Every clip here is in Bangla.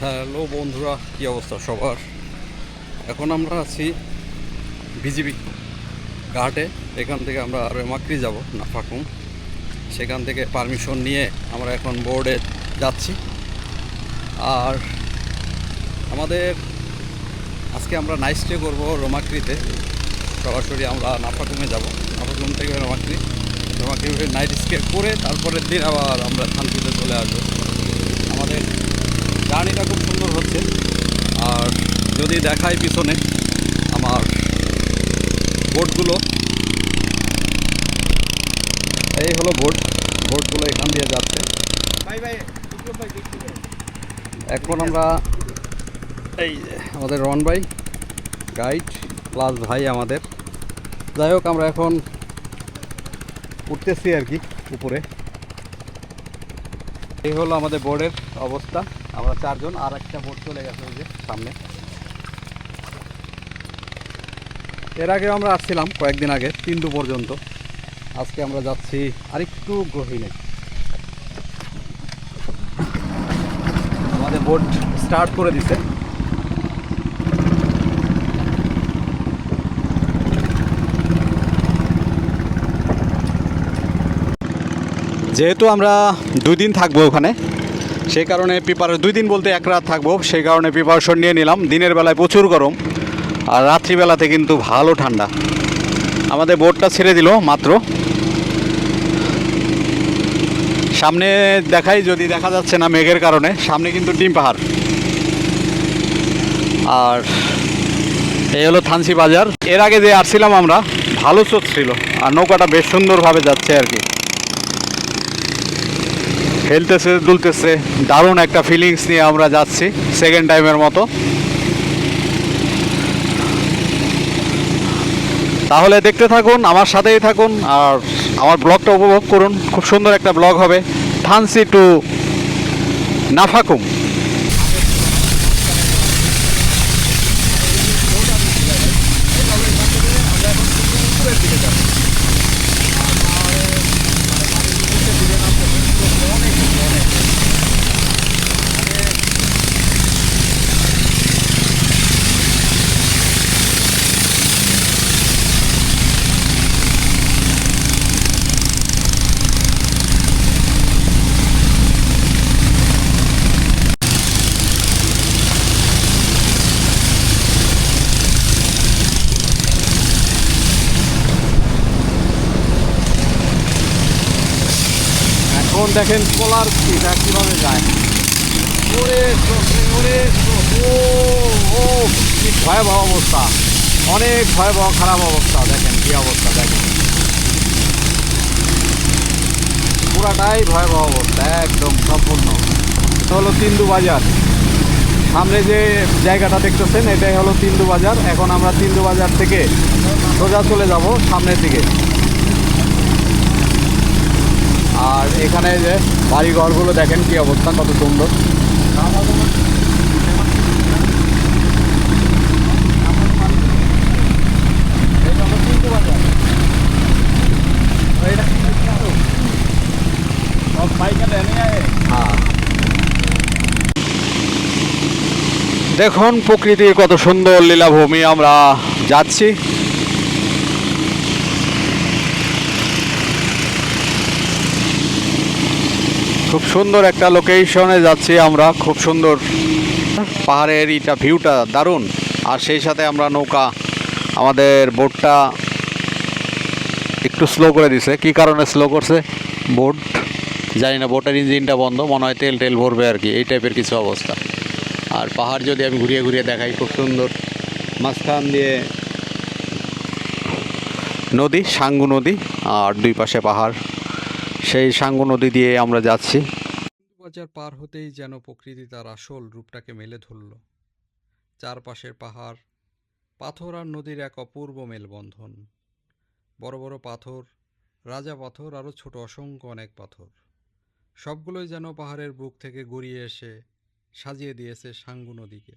হ্যালো বন্ধুরা, কী অবস্থা সবার? এখন আমরা আছি বিজিবি ঘাটে। এখান থেকে আমরা রেমাক্রি যাব নাফাকুম। সেখান থেকে পারমিশন নিয়ে আমরা এখন বোর্ডে যাচ্ছি। আর আমাদের আজকে আমরা নাইট স্টে করবো রোমাক্রিতে। সরাসরি আমরা নাফাকুমে যাব, নাফাকুম থেকে রোমাক্রি, রোমাক্রি নাইট স্টে করে তারপরের দিন আবার আমরা থানকুতে চলে আসবো। আমাদের জার্নিটা খুব সুন্দর হচ্ছে। আর যদি দেখাই পিছনে আমার বোটগুলো, এই হলো বোটগুলো এখান দিয়ে যাচ্ছে। এখন আমরা এই আমাদের রন ভাই গাইড প্লাস ভাই আমাদের, যাই হোক আমরা এখন উঠতেছি আর কি উপরে। এই হলো আমাদের বোর্ডের অবস্থা। আমরা চারজন, আর একটা বোট চলে গেছে ওই যে সামনে। এর আগে আমরা আসছিলাম কয়েকদিন আগে তিন্দু পর্যন্ত। আজকে আমরা যাচ্ছি আরেকটু গভীরে। আমাদের বোট স্টার্ট করে দিছে। যেহেতু আমরা 2 দিন থাকবো ওখানে, সেই কারণে প্রিপারেশন 2 দিন বলতে 1 রাত থাকবো, সেই কারণে প্রিপারেশন নিয়ে নিলাম। দিনের বেলায় প্রচুর গরম আর রাত্রিবেলাতে কিন্তু ভালো ঠান্ডা। আমাদের বোটটা ছেড়ে দিল মাত্র। সামনে দেখাই, যদি দেখা যাচ্ছে না মেঘের কারণে, সামনে কিন্তু ডিম পাহাড়। আর এই হলো থানসি বাজার। এর আগে যে আসছিলাম আমরা, ভালো স্রোত ছিল আর নৌকাটা বেশ সুন্দরভাবে যাচ্ছে আর কি, খেলতেছে দুলতেছে। দারুণ একটা ফিলিংস নিয়ে আমরা যাচ্ছি সেকেন্ড টাইমের মতো। তাহলে দেখতে থাকুন, আমার সাথেই থাকুন আর আমার ব্লগটা উপভোগ করুন। খুব সুন্দর একটা ব্লগ হবে, থানসি টু নাফাকুম। এখন দেখেন পোলার স্পিড কীভাবে যায়। ওরে ওরে, ও ও কি ভয়াবহ অবস্থা, অনেক ভয়াবহ খারাপ অবস্থা। দেখেন কি অবস্থা, দেখেন পুরাটাই ভয়াবহ অবস্থা, একদম সম্পূর্ণ। এটা হলো তিন্দু বাজার। সামনে যে জায়গাটা দেখতেছেন এটাই হলো তিন্দু বাজার। এখন আমরা তিন্দু বাজার থেকে সোজা চলে যাব সামনের দিকে। আর এখানে যে বাড়ি ঘরগুলো দেখেন কি অবস্থা, কত সুন্দর। দেখুন প্রকৃতির কত সুন্দর লীলাভূমি আমরা যাচ্ছি। খুব সুন্দর একটা লোকেশনে যাচ্ছি আমরা, খুব সুন্দর পাহাড়ের এটা ভিউটা দারুণ। আর সেই সাথে আমরা নৌকা, আমাদের বোটটা একটু স্লো করে দিছে। কি কারণে স্লো করছে বোট জানি না, বোটের ইঞ্জিনটা বন্ধ মনে হয়, তেল টেল ভরবে আর কি, এই টাইপের কিছু অবস্থা। আর পাহাড় যদি আমি ঘুরিয়ে ঘুরিয়ে দেখাই, খুব সুন্দর। মাঝখান দিয়ে নদী, সাঙ্গু নদী, আর 2 পাশে পাহাড়। সেই সাঙ্গু নদী দিয়ে আমরা যাচ্ছি। বাজার পার হতেই যেন প্রকৃতি তার আসল রূপটাকে মেলে ধরল। চারপাশের পাহাড়, পাথর আর নদীর এক অপূর্ব মেলবন্ধন। বড় বড় পাথর, রাজা পাথর, আরও ছোট অসংখ্য অনেক পাথর, সবগুলোই যেন পাহাড়ের বুক থেকে গড়িয়ে এসে সাজিয়ে দিয়েছে সাঙ্গু নদীকে।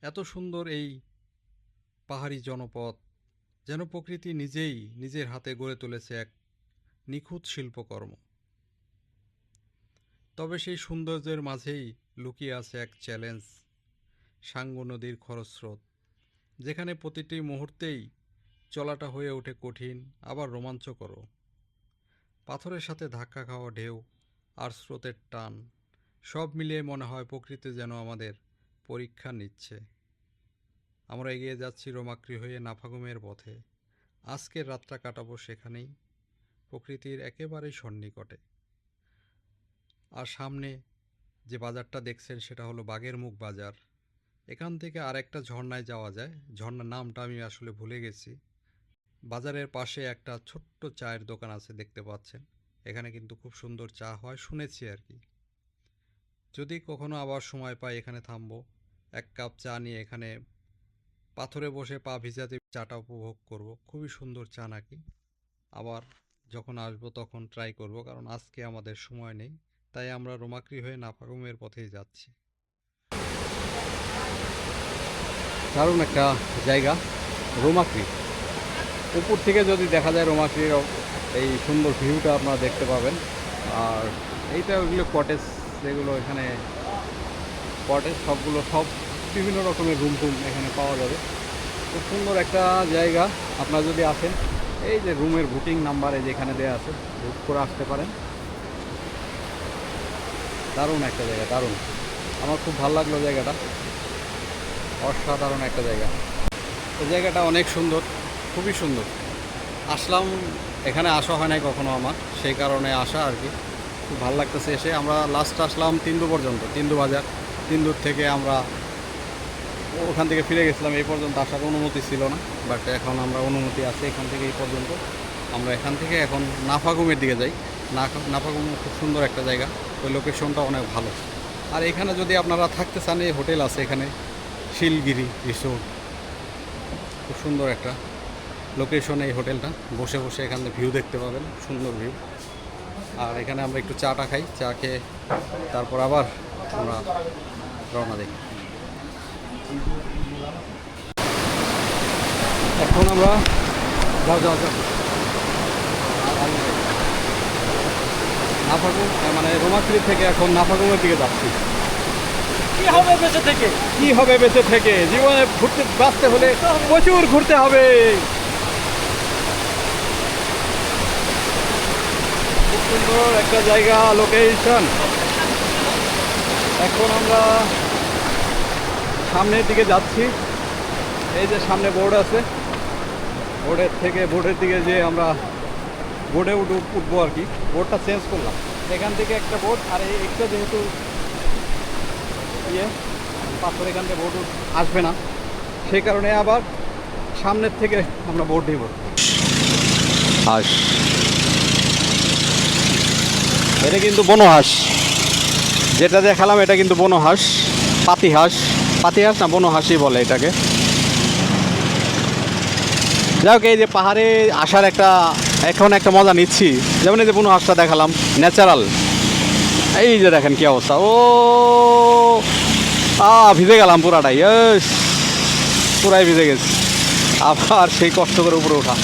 এত সুন্দর এই পাহাড়ি জনপদ, যেন প্রকৃতি নিজেই নিজের হাতে গড়ে তুলেছে এক নিখুঁত শিল্পকর্ম। তবে সেই সৌন্দর্যের মাঝেই লুকিয়ে আছে এক চ্যালেঞ্জ, সাঙ্গু নদীর খরস্রোত, যেখানে প্রতিটি মুহূর্তেই চলাটা হয়ে ওঠে কঠিন আবার রোমাঞ্চকরও। পাথরের সাথে ধাক্কা খাওয়া ঢেউ আর স্রোতের টান, সব মিলিয়ে মনে হয় প্রকৃতি যেন আমাদের পরীক্ষা নিচ্ছে। আমরা এগিয়ে যাচ্ছি রোমাক্রি হয়ে নাফাগুমের পথে। আজকের রাতটা কাটাবো সেখানেই, প্রকৃতির একেবারেই সন্নিকটে। আর সামনে যে বাজারটা দেখছেন সেটা হলো বাঘের মুখ বাজার। এখান থেকে আরেকটা ঝর্ণায় যাওয়া যায়, ঝর্ণার নামটা আমি আসলে ভুলে গেছি। বাজারের পাশে একটা ছোট্ট চায়ের দোকান আছে, দেখতে পাচ্ছেন। এখানে কিন্তু খুব সুন্দর চা হয় শুনেছি আর কি। যদি কখনো আবার সময় পাই এখানে থামবো, এক কাপ চা নিয়ে এখানে পাথরে বসে পা ভিজাতে চাটা উপভোগ করব। খুবই সুন্দর চা নাকি। আবার যখন আসবো তখন ট্রাই করব, কারণ আজকে আমাদের সময় নেই। তাই আমরা রোমাক্রি হয়ে নাফাগুমের পথেই যাচ্ছি। দারুণ একটা জায়গা রোমাক্রি। উপর থেকে যদি দেখা যায় রোমাক্রির এই সুন্দর ভিউটা আপনারা দেখতে পাবেন। আর এইটা ওইগুলো কটেজ, যেগুলো এখানে কটেজ, সবগুলো সব বিভিন্ন রকমের রুম টুম এখানে পাওয়া যাবে। খুব সুন্দর একটা জায়গা। আপনারা যদি আসেন, এই যে রুমের বুকিং নাম্বারে যেখানে দেওয়া আছে, বুক করে আসতে পারেন। দারুণ একটা জায়গা, দারুণ। আমার খুব ভালো লাগলো জায়গাটা, অসাধারণ একটা জায়গা। এই জায়গাটা অনেক সুন্দর, খুবই সুন্দর। আসলাম, এখানে আসা হয় নাই কখনো আমার, সেই কারণে আসা আর কি। খুব ভালো লাগতেছে এসে। আমরা লাস্ট আসলাম তিন্দু পর্যন্ত, তিন্দু বাজার। তিন্দুর থেকে আমরা ওখান থেকে ফিরে গেছিলাম। এই পর্যন্ত আসার অনুমতি ছিল না, বাট এখন আমরা অনুমতি আছে এখান থেকে এই পর্যন্ত। আমরা এখান থেকে এখন নাফাগুমের দিকে যাই। নাফাগুম খুব সুন্দর একটা জায়গা, ওই লোকেশনটা অনেক ভালো। আর এখানে যদি আপনারা থাকতে চান, এই হোটেল আছে এখানে, শিলগিরি রিসোর্ট। খুব সুন্দর একটা লোকেশন এই হোটেলটা। বসে বসে এখান থেকে ভিউ দেখতে পাবেন, সুন্দর ভিউ। আর এখানে আমরা একটু চাটা খাই, চা খেয়ে তারপর আবার আমরা রওনা দিই। এখন আমরা যাও যাও যাও নাফাগুম, মানে রোমাক্রি থেকে এখন নাফাগুমের দিকে যাচ্ছি। কি হবে বেঁচে থেকে? কি হবে বেঁচে থেকে? জীবনে ঘুরতে বাঁচতে হলে প্রচুর ঘুরতে হবে। খুব সুন্দর একটা জায়গা, লোকেশন। এখন আমরা সামনের দিকে যাচ্ছি। এই যে সামনে বোর্ড আছে, বোর্ডের দিকে যে আমরা বোর্ডে উঠবো আর কি। বোর্ডটা চেঞ্জ করলাম, এখান থেকে একটা বোর্ড, আর একটা যেহেতু পাথর, এখান থেকে বোর্ড আসবে না, সেই কারণে আবার সামনের থেকে আমরা বোর্ড নিব। হাঁস, এটা কিন্তু বনো হাঁস, যেটা দেখালাম এটা কিন্তু বনো হাঁস, পাতি হাঁস। পাতি হাঁস না, বনো হাঁসই বলে এটাকে। যাই হোক, এই যে পাহাড়ে আসার এখন একটা মজা নিচ্ছি। যেমন এই যে বনো হাঁসটা দেখালাম, ন্যাচারাল। এই যে দেখেন কি অবস্থা, ও ভিজে গেলাম পুরাটাই, পুরাই ভিজে গেছি। আবার সেই কষ্ট করে উপরে ওঠা,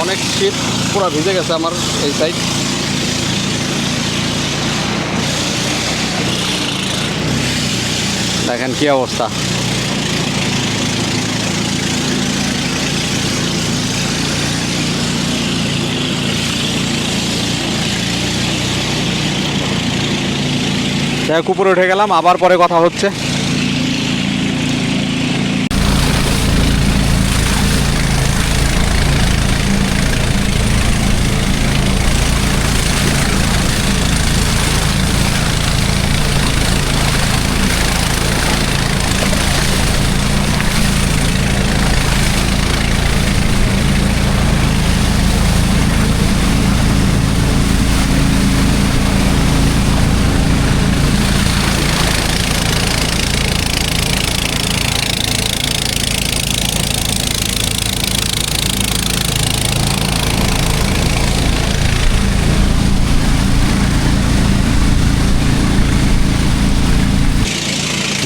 অনেক শীত, পুরা ভিজে গেছে আমার এই সাইড। দেখেন কি অবস্থা। যাই হোক, উপরে উঠে গেলাম, আবার পরে কথা হচ্ছে।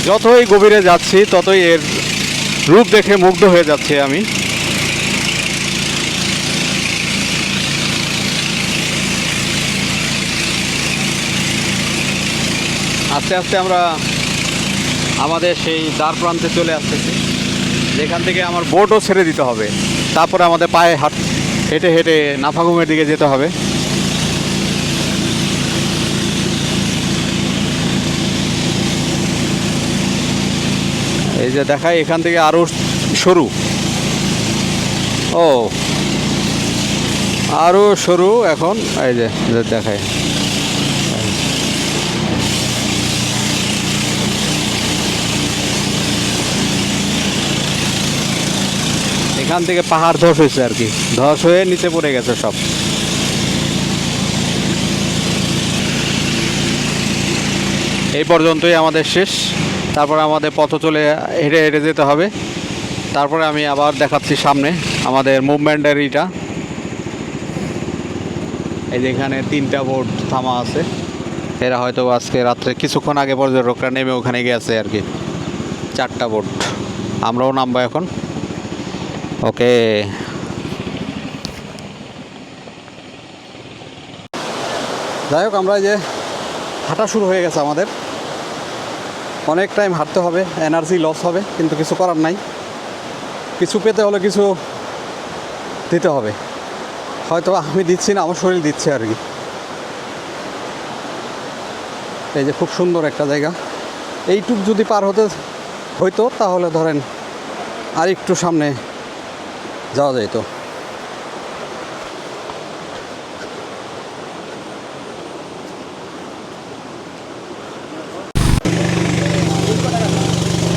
যতই গভীরে যাচ্ছি ততই এর রূপ দেখে মুগ্ধ হয়ে যাচ্ছি আমি। আস্তে আস্তে আমরা আমাদের সেই দ্বার প্রান্তে চলে আসতেছি, যেখান থেকে আমার বোটও ছেড়ে দিতে হবে। তারপরে আমাদের পায়ে হেঁটে হেঁটে নাফাগুমের দিকে যেতে হবে। এই যে দেখায় এখান থেকে আরও সরু, ও আরও সরু এখন। এই যে দেখায় এখান থেকে পাহাড় ধস হয়েছে আর কি, ধস হয়ে নিচে পড়ে গেছে সব। এই পর্যন্তই আমাদের শেষ। তারপরে আমাদের পথ চলে হেঁটে হেঁটে যেতে হবে। তারপরে আমি আবার দেখাচ্ছি সামনে আমাদের মুভমেন্টের ইটা। এই যে এখানে 3টা বোট থামা আছে। এরা হয়তো আজকে রাত্রে কিছুক্ষণ আগে পর্যটকরা নেমে ওখানে গেছে আর কি। 4টা বোট, আমরাও নামবো এখন। ওকে, যাই হোক, আমরা যে হাঁটা শুরু হয়ে গেছে আমাদের। অনেক টাইম হাঁটতে হবে, এনার্জি লস হবে, কিন্তু কিছু করার নাই। কিছু পেতে হলে কিছু দিতে হবে। হয়তো আমি দিচ্ছি না, আমার শরীর দিচ্ছে আর কি। এই যে খুব সুন্দর একটা জায়গা। এইটুক যদি পার হইতো তাহলে ধরেন আর একটু সামনে যাওয়া যেত।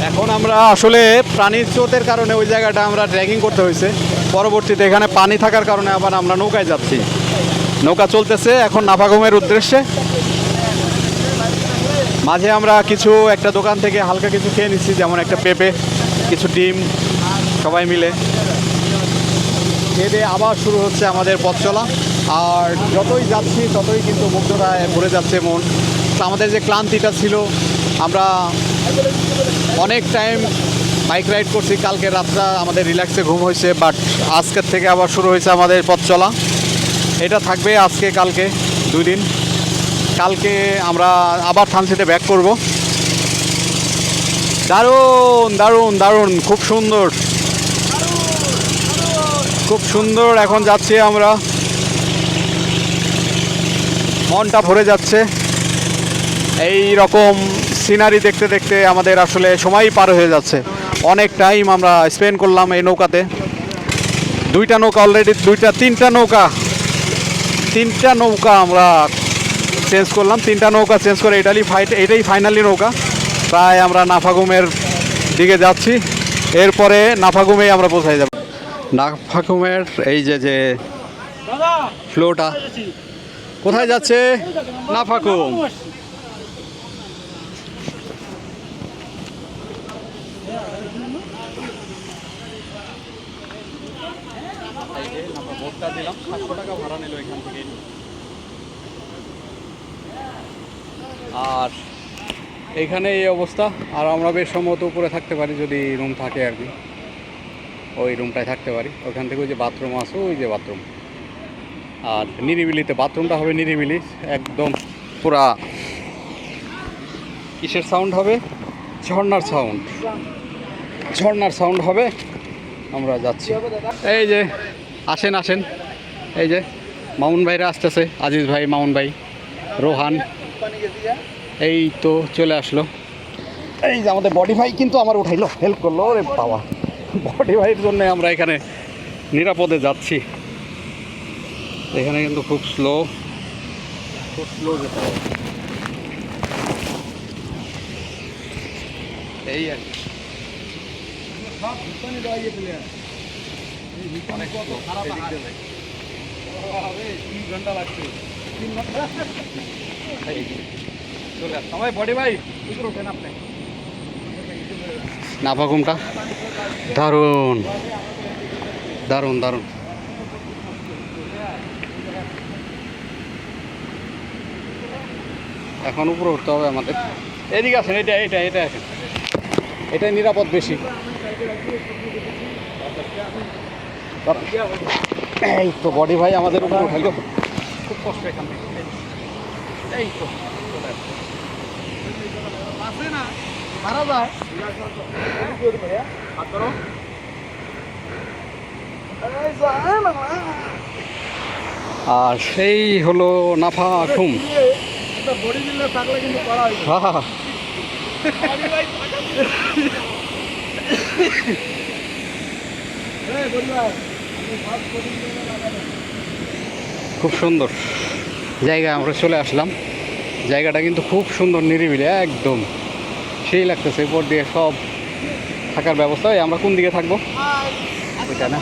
এখন আমরা আসলে প্রাণীর স্রোতের কারণে ওই জায়গাটা আমরা ট্রেকিং করতে হয়েছে। পরবর্তীতে এখানে পানি থাকার কারণে আবার আমরা নৌকায় যাচ্ছি। নৌকা চলতেছে এখন নাফাগুমের উদ্দেশ্যে। মাঝে আমরা কিছু একটা দোকান থেকে হালকা কিছু খেয়ে নিচ্ছি, যেমন একটা পেঁপে, কিছু ডিম, সবাই মিলে খেয়ে দিয়ে আবার শুরু হচ্ছে আমাদের পথ চলা। আর যতই যাচ্ছি ততই কিন্তু মুগ্ধতায় ভরে যাচ্ছে মন। তো আমাদের যে ক্লান্তিটা ছিল, আমরা অনেক টাইম বাইক রাইড করছি, কালকে রাতটা আমাদের রিল্যাক্সে ঘুম হয়েছে, বাট আজকের থেকে আবার শুরু হয়েছে আমাদের পথ চলা। এটা থাকবে আজকে কালকে 2 দিন। কালকে আমরা আবার থানচিতে ব্যাক করব। দারুণ দারুণ দারুণ, খুব সুন্দর, খুব সুন্দর। এখন যাচ্ছি আমরা, মনটা ভরে যাচ্ছে। এই রকম সিনারি দেখতে দেখতে আমাদের আসলে সময়ই পার হয়ে যাচ্ছে। অনেক টাইম আমরা স্পেন্ড করলাম এই নৌকাতে। 2টা নৌকা অলরেডি, 3টা নৌকা আমরা চেঞ্জ করলাম। 3টা নৌকা চেঞ্জ করে এটাই ফাইনালি নৌকা। প্রায় আমরা নাফাগুমের দিকে যাচ্ছি। এরপরে নাফাগুমেই আমরা পৌঁছাই যাব। নাফাগুমের এই যে ফ্লোটা কোথায় যাচ্ছে? নাফাগুম। দিলাম 700 টাকা ভাড়া নিল এখান থেকে। আর এইখানে এই অবস্থা। আর আমরা বেশ সম্ভবত উপরে থাকতে পারি, যদি রুম থাকে আর কি। ওই রুমটায় থাকতে পারি। ওখান থেকে ওই যে বাথরুম আছে, ওই যে বাথরুম। আর নিরিবিলিতে বাথরুমটা হবে, নিরিবিলি একদম। পুরা কিসের সাউন্ড হবে? ঝর্নার সাউন্ড হবে। আমরা যাচ্ছি। এই যে আসেন, এই যে মামুন ভাইরা আসতেছে, আজিজ ভাই, মামুন ভাই, রোহান, এই তো চলে আসলো। এই যে আমাদের বডি ভাই কিন্তু আমার উঠাইলো, হেল্প করলো। রে বাবা, বডি ভাইয়ের জন্য আমরা এখানে নিরাপদে যাচ্ছি। এখানে কিন্তু খুব স্লো যেতে হবে। এই আর কি। নাফাগুমটা দারুণ দারুণ দারুণ। এখন উপরে উঠতে হবে আমাদের। এদিকে আসেন, এটা আসেন, এটাই নিরাপদ বেশি। এই তো বডি ভাই আমাদের উপরে উঠাইল, খুব কষ্ট এখান থেকে। এই তো আর সেই হলো নাফা খুম। হ্যাঁ হ্যাঁ খুব সুন্দর জায়গা, আমরা চলে আসলাম। জায়গাটা কিন্তু খুব সুন্দর, নিরিবিলি একদম সেই লাগতেছে। এরপর দিয়ে সব থাকার ব্যবস্থা। এই আমরা কোন দিকে থাকবো ওইটা না।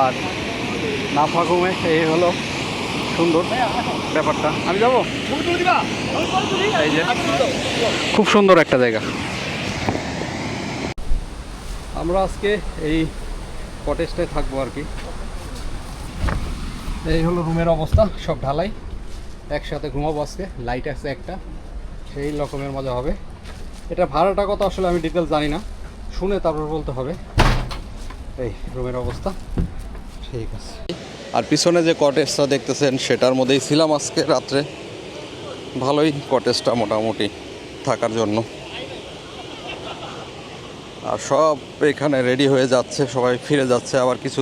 আর নাফা ঘুমে এই হলো সুন্দর ব্যাপারটা। আমি যাবো, এই যে খুব সুন্দর একটা জায়গা। আমরা আজকে এই কটেজটায় থাকবো আর কি। এই হলো রুমের অবস্থা, সব ঢালাই, একসাথে ঘুমাবো আজকে। লাইট আছে একটা, সেই রকমের মজা হবে। এটা ভাড়াটা কত আসলে আমি ডিটেলস জানি না, শুনে তারপর বলতে হবে। এই রুমের অবস্থা ঠিক আছে। আর পিছনে যে কটেজটা দেখতেছেন সেটার মধ্যেই ছিলাম আজকে রাত্রে। ভালোই কটেজটা মোটামুটি থাকার জন্য। আর সব এখানে রেডি হয়ে যাচ্ছে, সবাই ফিরে যাচ্ছে, আবার কিছু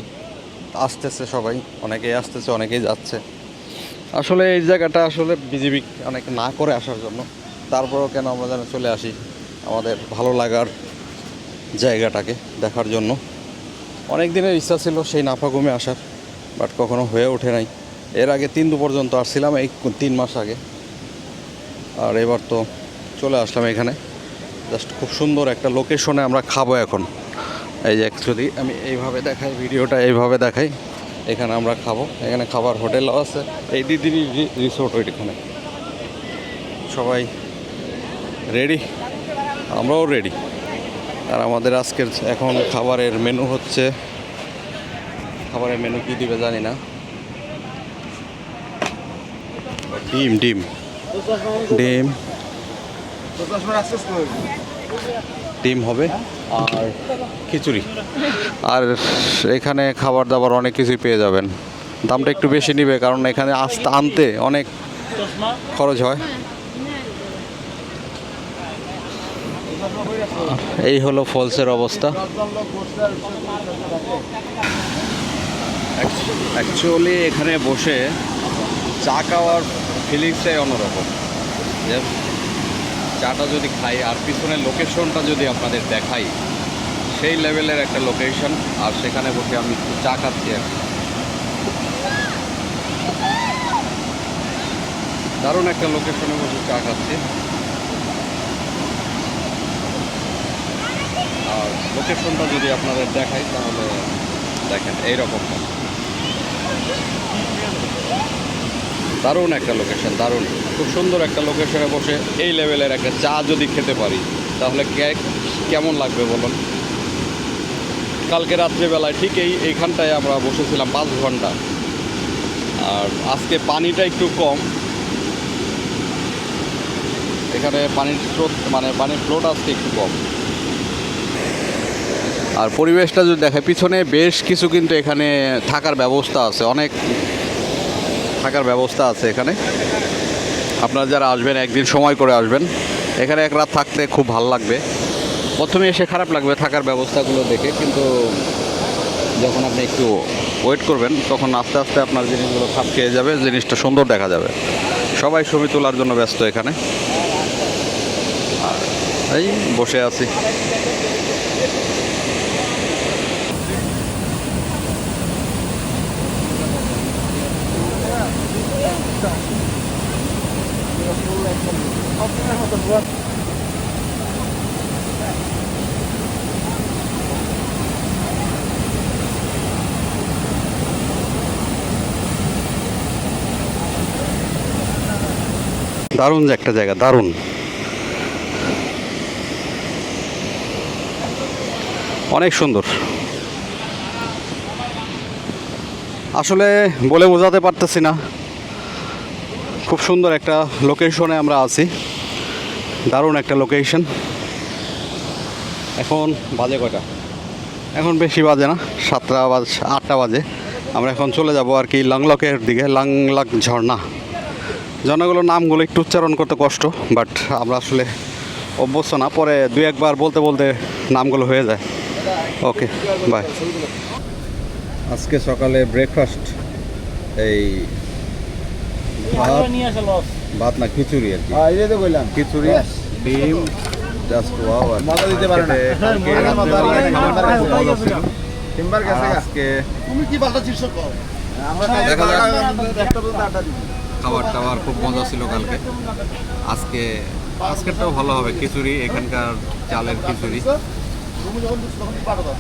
আসতেছে, সবাই অনেকেই আসতেছে অনেকেই যাচ্ছে। আসলে এই জায়গাটা আসলে বিজিবি অনেক না করে আসার জন্য, তারপরেও কেন আমরা যেন চলে আসি আমাদের ভালো লাগার জায়গাটাকে দেখার জন্য। অনেক দিনের ইচ্ছা ছিল সেই নাফাগুমে আসার, বাট কখনো হয়ে ওঠে নাই। এর আগে 3 পর্যন্ত আসছিলাম, এই 3 মাস আগে। আর এবার তো চলে আসলাম এখানে। জাস্ট খুব সুন্দর একটা লোকেশনে আমরা খাবো এখন। এই যে অ্যাকচুয়ালি আমি এইভাবে দেখাই, ভিডিওটা এইভাবে দেখাই। এখানে আমরা খাবো, এখানে খাবার হোটেলও আছে। এই দিদিরই রিসোর্ট ওইখানে। সবাই রেডি, আমরাও রেডি। আর আমাদের আজকের এখন খাবারের মেনু হচ্ছে, খাবারের মেনু কী দিবে জানি না। ডিম ডিম ডিম ডিম হবে আর খিচুড়ি। আর এখানে খাবার দাবার অনেক কিছুই পেয়ে যাবেন। দামটা একটু বেশি নেবে, কারণ এখানে আনতে অনেক খরচ হয়। এই হলো ফলসের অবস্থা। অ্যাকচুয়ালি এখানে বসে চা খাওয়ার ফিলিংসটাই অন্যরকম। যে চাটা যদি খাই আর পিছনের লোকেশনটা যদি আপনাদের দেখাই, সেই লেভেলের একটা লোকেশন। আর সেখানে বসে আমি একটু চা খাচ্ছি আর দারুণ একটা লোকেশনে বসে চা খাচ্ছি। আর লোকেশনটা যদি আপনাদের দেখাই তাহলে দেখেন এইরকম দারুণ একটা লোকেশন, দারুণ খুব সুন্দর একটা লোকেশনে বসে এই লেভেলের একটা চা যদি খেতে পারি তাহলে কেমন লাগবে বলুন। কালকে রাত্রিবেলায় ঠিক এইখানটায় আমরা বসেছিলাম 5 ঘন্টা। আর আজকে পানিটা একটু কম, এখানে পানির স্রোত মানে পানির ফ্লোট আজকে একটু কম। আর পরিবেশটা যদি দেখে পিছনে বেশ কিছু কিন্তু এখানে থাকার ব্যবস্থা আছে, অনেক থাকার ব্যবস্থা আছে এখানে। আপনারা যারা আসবেন একদিন সময় করে আসবেন, এখানে এক রাত থাকতে খুব ভালো লাগবে। প্রথমে এসে খারাপ লাগবে থাকার ব্যবস্থাগুলো দেখে, কিন্তু যখন আপনি একটু ওয়েট করবেন তখন আস্তে আস্তে আপনার জিনিসগুলো খাপ খেয়ে যাবে, জিনিসটা সুন্দর দেখা যাবে। সবাই ছবি তোলার জন্য ব্যস্ত এখানে। আর এই বসে আছি। দারুণ যে একটা জায়গা, দারুণ অনেক সুন্দর। আসলে বলে বোঝাতে পারতেছি না, খুব সুন্দর একটা লোকেশনে আমরা আছি, দারুণ একটা লোকেশন। এখন বাজে কয়টা? এখন বেশি বাজে না, 7টা বাজে 8টা বাজে। আমরা এখন চলে যাব আর কি লাংলকের দিকে, লাংলাক ঝর্ণা। জনগুলোর নামগুলো একটু উচ্চারণ করতে কষ্ট, বাট আমরা আসলে অভ্যস্ত না, পরে দুই একবার বলতে বলতে নামগুলো হয়ে যায়। ওকে, বাই। আজকে সকালে ব্রেকফাস্ট এই ভাত, নিয়ে আসা লস। ভাত না খিচুড়ি আর কি, এই তো বললাম খিচুড়ি ডিম, জাস্ট ওয়াও। মাথা দিতে পারে না। কালকে আগে রাত্রে মাথা দিয়ে খাবারটা খুব মজা ছিল। টিম্বার আর গেছে গা। আজকে তুমি কি বালটা চিপস কর আমরা দেখা যাক। একটা বলতে আটা দিই খাবার টাবার খুব মজা ছিল কালকে। আজকেরটাও ভালো হবে, খিচুড়ি, এখানকার চালের খিচুড়ি। তুমি যখন তখন পাঠা দাও